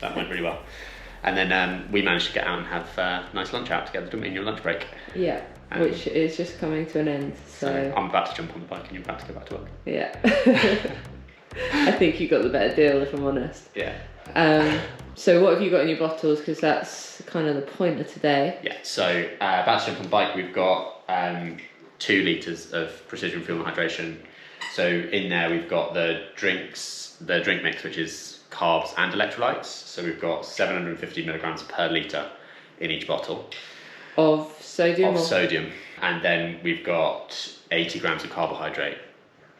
that went really well. And then we managed to get out and have a nice lunch out together, didn't we, in your lunch break? Yeah, which is just coming to an end. So I'm about to jump on the bike and you're about to go back to work. Yeah. I think you got the better deal, if I'm honest. Yeah. So what have you got in your bottles? Because that's kind of the point of today. Yeah, so about to jump on the bike, we've got 2 litres of precision fuel and hydration. So in there we've got the drink mix, which is carbs and electrolytes. So we've got 750 milligrams per litre in each bottle. Of sodium? Sodium. And then we've got 80 grams of carbohydrate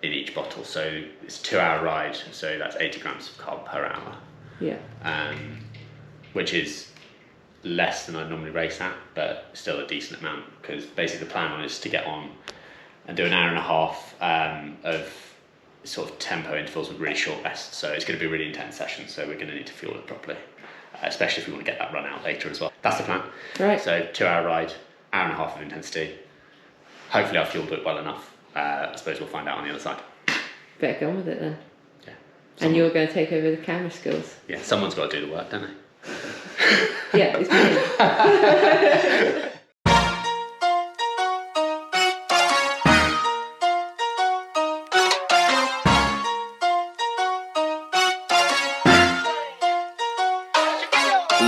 in each bottle. So it's a 2-hour ride, so that's 80 grams of carb per hour. Yeah. Which is less than I normally race at, but still a decent amount, because basically the plan is to get on and do an hour and a half of sort of tempo intervals with really short rests. So it's going to be a really intense session, so we're going to need to fuel it properly, especially if we want to get that run out later as well. That's the plan. Right. So 2-hour ride, hour and a half of intensity. Hopefully I've fueled it well enough. I suppose we'll find out on the other side. Better go on with it then. Yeah. And you're going to take over the camera skills. Yeah, someone's got to do the work, don't they? Yeah, it's me.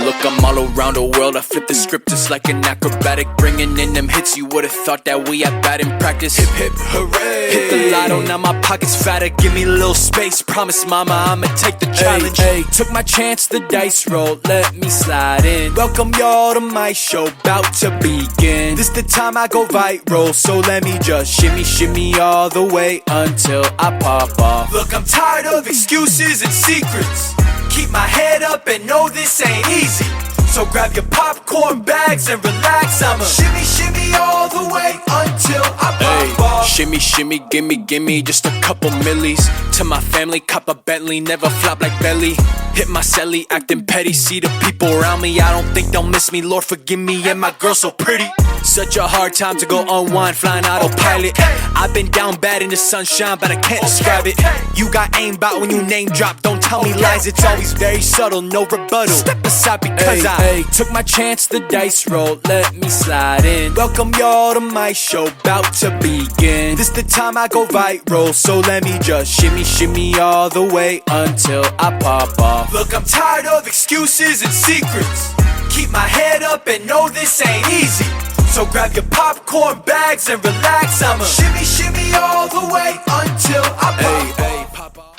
Look, I'm all around the world, I flip the script just like an acrobatic. Bringing in them hits, you would've thought that we had bad in practice. Hip hip hooray! Hit the lotto, now my pocket's fatter. Give me a little space, promise mama I'ma take the challenge. Hey, took my chance, the dice roll, let me slide in. Welcome y'all to my show, bout to begin. This the time I go viral, so let me just shimmy, shimmy all the way until I pop off. Look, I'm tired of excuses and secrets. Keep my head up and know this ain't easy. So grab your popcorn bags and relax. I'ma shimmy, shimmy all the way until I pop off. Shimmy, shimmy, gimme just a couple millies. To my family, cop a Bentley, never flop like belly. Hit my celly, acting petty, see the people around me. I don't think they'll miss me, Lord forgive me, and my girl so pretty. Such a hard time to go unwind, flying autopilot. I've been down bad in the sunshine, but I can't describe it. You got aimbot when you name drop, don't tell me lies. It's always very subtle, no rebuttal. Step aside because I took my chance, the dice roll, let me slide in. Welcome y'all to my show, bout to begin. This the time I go viral, so let me just shimmy, shimmy all the way until I pop off. Look, I'm tired of excuses and secrets. Keep my head up and know this ain't easy. So grab your popcorn bags and relax. I'ma shimmy, shimmy all the way until I pop off.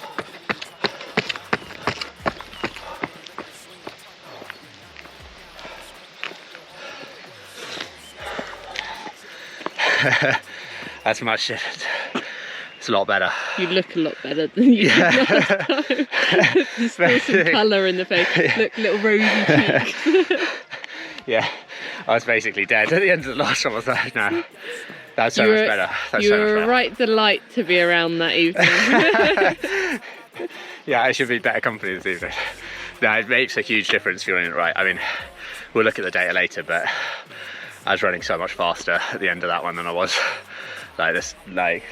That's much different. It's a lot better. You look a lot better than you did last time. There's still some colour in the face. Yeah. Look, little rosy cheeks. Yeah, I was basically dead at the end of the last one. I was like, no, that's so much better. That's you so much were better. a right delight to be around that evening. Yeah, I should be better company this evening. No, it makes a huge difference feeling it right. I mean, we'll look at the data later, but I was running so much faster at the end of that one than I was like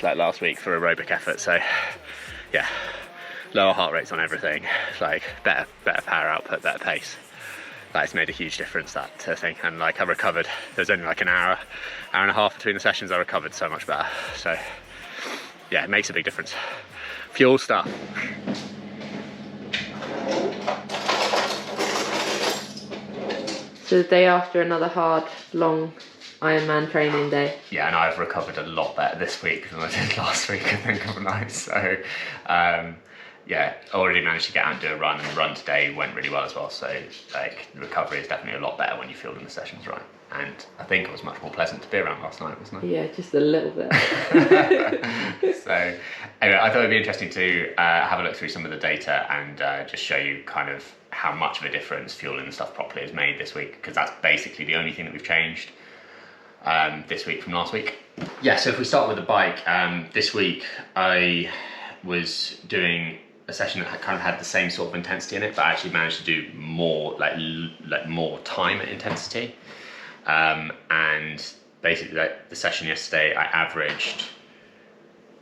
last week for aerobic effort. So yeah, lower heart rates on everything, like better power output, better pace. It's made a huge difference, that thing. And like I recovered, there was only like an hour and a half between the sessions. I recovered so much better. So yeah, it makes a big difference. Fuel stuff. So the day after another hard, long Ironman training day. Yeah, and I've recovered a lot better this week than I did last week, I think, overnight. So yeah, already managed to get out and do a run, and the run today went really well as well. So like the recovery is definitely a lot better when you feel in the sessions right. And I think it was much more pleasant to be around last night, wasn't it? Yeah, just a little bit. So anyway, I thought it'd be interesting to have a look through some of the data and just show you kind of how much of a difference fueling the stuff properly has made this week, because that's basically the only thing that we've changed this week from last week. Yeah, so if we start with the bike, this week I was doing a session that kind of had the same sort of intensity in it, but I actually managed to do more, like more time at intensity. And basically like the session yesterday, I averaged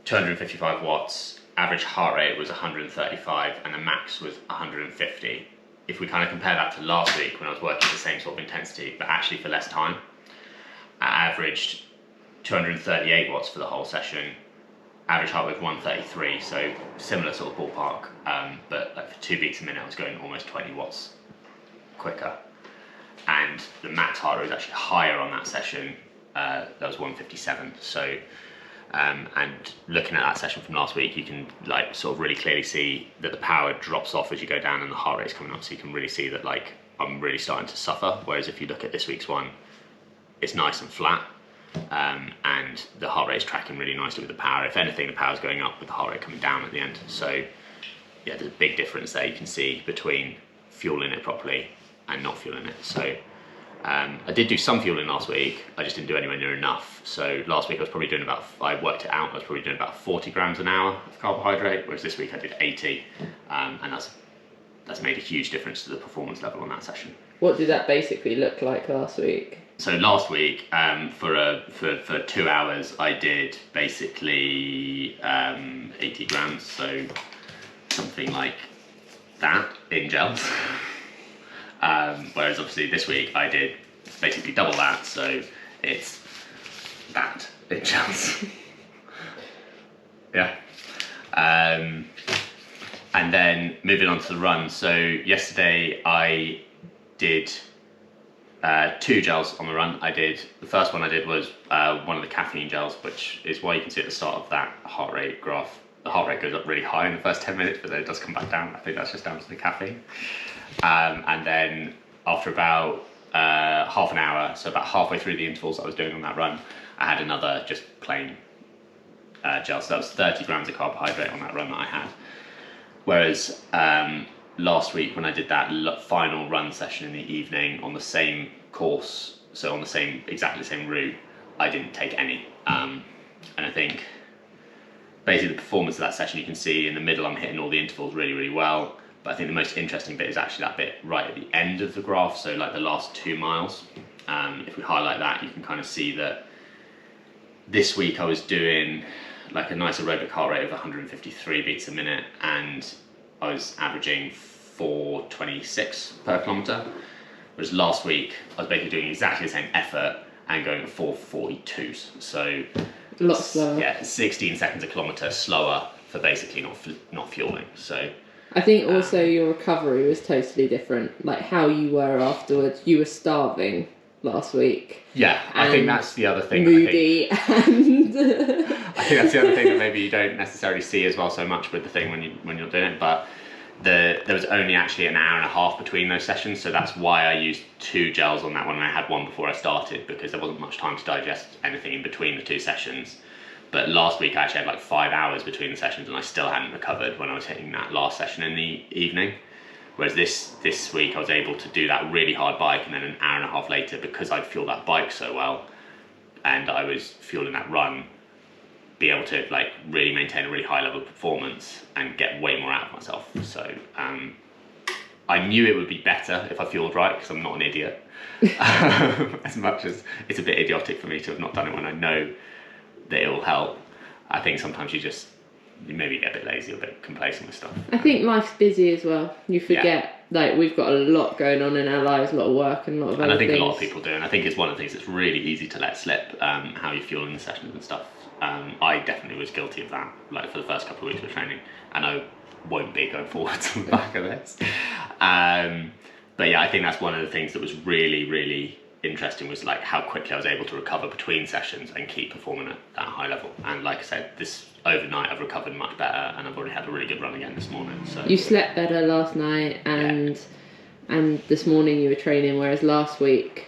255 watts, average heart rate was 135, and the max was 150 if we kind of compare that to last week when I was working the same sort of intensity, but actually for less time, I averaged 238 watts for the whole session. Average heart rate was 133, so similar sort of ballpark, but like for 2 beats a minute I was going almost 20 watts quicker. And the max heart rate was actually higher on that session, that was 157. So, and looking at that session from last week, you can like sort of really clearly see that the power drops off as you go down and the heart rate's coming up, so you can really see that like I'm really starting to suffer. Whereas if you look at this week's one, it's nice and flat. And the heart rate is tracking really nicely with the power. If anything, the power's going up with the heart rate coming down at the end. So yeah, there's a big difference there you can see between fueling it properly and not fueling it. So I did do some fueling last week, I just didn't do anywhere near enough. So last week I was probably doing about, I worked it out, I was probably doing about 40 grams an hour of carbohydrate, whereas this week I did 80, and that's made a huge difference to the performance level on that session. What did that basically look like last week? So last week, for 2 hours, I did basically 80 grams, so something like that in gels. Whereas obviously this week I did basically double that, so it's that in gels. Yeah. And then moving on to the run. So yesterday I did 2 gels on the run. The first one I did was one of the caffeine gels, which is why you can see at the start of that heart rate graph, the heart rate goes up really high in the first 10 minutes, but then it does come back down. I think that's just down to the caffeine. And then after about half an hour, so about halfway through the intervals I was doing on that run, I had another just plain gel. So that was 30 grams of carbohydrate on that run that I had. Whereas last week when I did that final run session in the evening on the same course, so on the exactly the same route, I didn't take any. And I think basically the performance of that session, you can see in the middle I'm hitting all the intervals really, really well. But I think the most interesting bit is actually that bit right at the end of the graph, so like the last 2 miles. If we highlight that, you can kind of see that this week I was doing like a nice aerobic heart rate of 153 beats a minute, and I was averaging 426 per kilometre. Whereas last week I was basically doing exactly the same effort and going at 442s. So A lot slower. Yeah, 16 seconds a kilometre slower for basically not fueling. So I think also your recovery was totally different. Like how you were afterwards. You were starving last week. Yeah, I think that's the other thing. Moody and I think that's the other thing that maybe you don't necessarily see as well so much with the thing when you're doing it. But there was only actually an hour and a half between those sessions, so that's why I used 2 gels on that one, and I had one before I started because there wasn't much time to digest anything in between the 2 sessions. But last week I actually had like 5 hours between the sessions, and I still hadn't recovered when I was hitting that last session in the evening. Whereas this week I was able to do that really hard bike, and then an hour and a half later, because I'd fueled that bike so well and I was fueling that run, be able to like really maintain a really high level of performance and get way more out of myself. So I knew it would be better if I fueled right, because I'm not an idiot. As much as it's a bit idiotic for me to have not done it when I know that it will help, I think sometimes you maybe get a bit lazy or a bit complacent with stuff. I think life's busy as well. You forget, like, we've got a lot going on in our lives, a lot of work and a lot of other things. And I think a lot of people do, and I think it's one of the things that's really easy to let slip, how you feel in the sessions and stuff. I definitely was guilty of that, like for the first couple of weeks of training, and I won't be going forwards on the back of this. But yeah, I think that's one of the things that was really, really interesting, was like how quickly I was able to recover between sessions and keep performing at that high level. And like I said, this overnight I've recovered much better, and I've already had a really good run again this morning. So you slept better last night, and this morning you were training, whereas last week,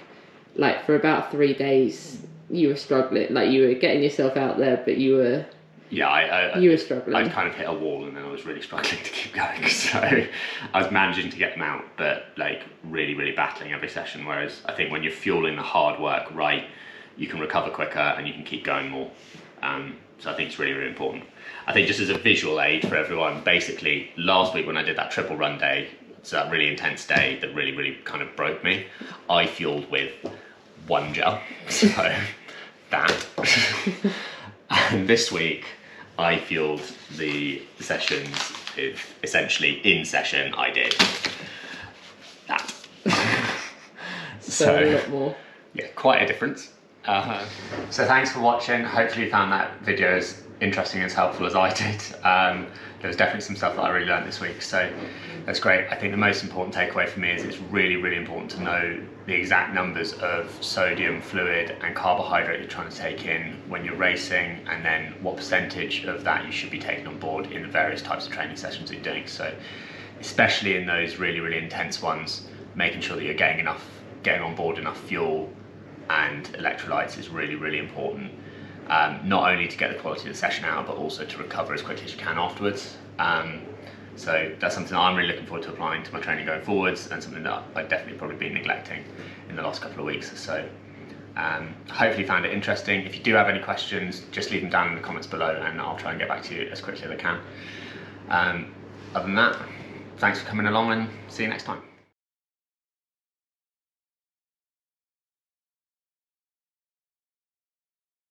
like for about 3 days, you were struggling. Like you were getting yourself out there, but you were you were struggling. I'd kind of hit a wall, and then I was really struggling to keep going. So I was managing to get them out, but like really, really battling every session. Whereas I think when you're fueling the hard work right, you can recover quicker and you can keep going more. So I think it's really, really important. I think just as a visual aid for everyone, basically last week when I did that triple run day, so that really intense day that really, really kind of broke me, I fueled with 1 gel. So that. And this week I fueled the sessions with essentially in session I did So a lot more. Yeah, quite a difference. So thanks for watching. Hopefully you found that video as interesting and as helpful as I did. There was definitely some stuff that I really learned this week, so that's great. I think the most important takeaway for me is it's really, really important to know the exact numbers of sodium, fluid and carbohydrate you're trying to take in when you're racing, and then what percentage of that you should be taking on board in the various types of training sessions that you're doing. So especially in those really, really intense ones, making sure that you're getting on board enough fuel and electrolytes is really, really important. Not only to get the quality of the session out, but also to recover as quickly as you can afterwards. So that's something that I'm really looking forward to applying to my training going forwards, and something that I've definitely probably been neglecting in the last couple of weeks. So hopefully you found it interesting. If you do have any questions, just leave them down in the comments below and I'll try and get back to you as quickly as I can. Other than that, thanks for coming along and see you next time.